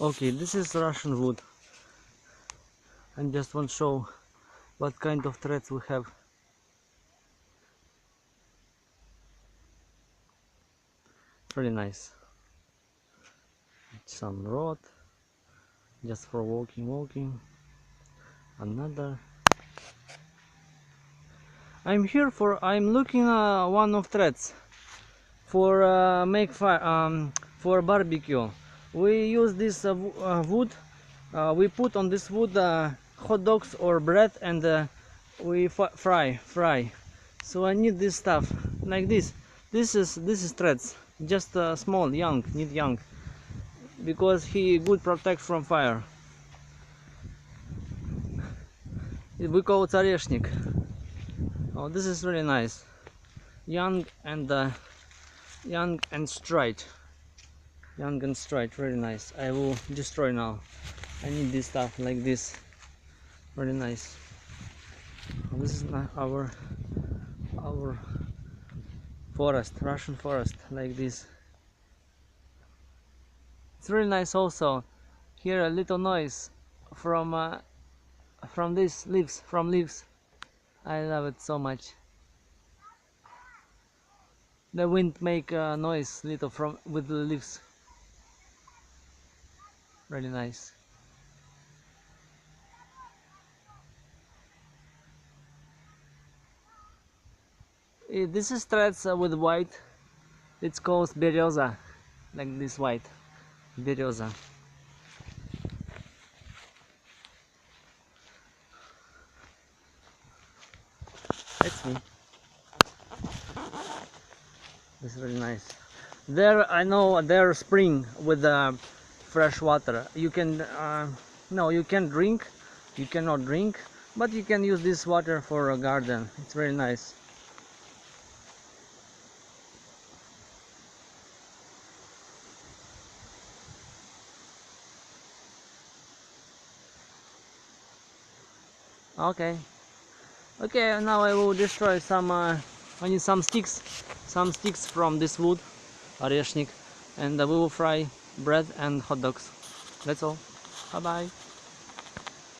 Okay, this is Russian wood. I just want to show what kind of threads we have. Really nice. Some rod, just for walking. Another. I'm looking one of threads for make fire for barbecue. We use this wood. We put on this wood hot dogs or bread, and we fry. So I need this stuff like this. This is threads, just small, young, need young, because he good protect from fire. We call it oreshnik. Oh, this is really nice, young and straight. Young and straight, really nice. I will destroy now. I need this stuff like this. Really nice. This is our forest, Russian forest, like this. It's really nice also. Hear a little noise from these leaves, from leaves. I love it so much. The wind make a noise little from with the leaves. Really nice. This is threads with white. It's called bereza, like this white bereza. That's me. This is really nice. There, I know there's spring with fresh water. You can no, you can drink. You cannot drink, but you can use this water for a garden. It's very nice. Okay. Okay, now I will destroy some. I need some sticks from this wood, oreshnik, and we will fry bread and hot dogs. That's all. Bye bye.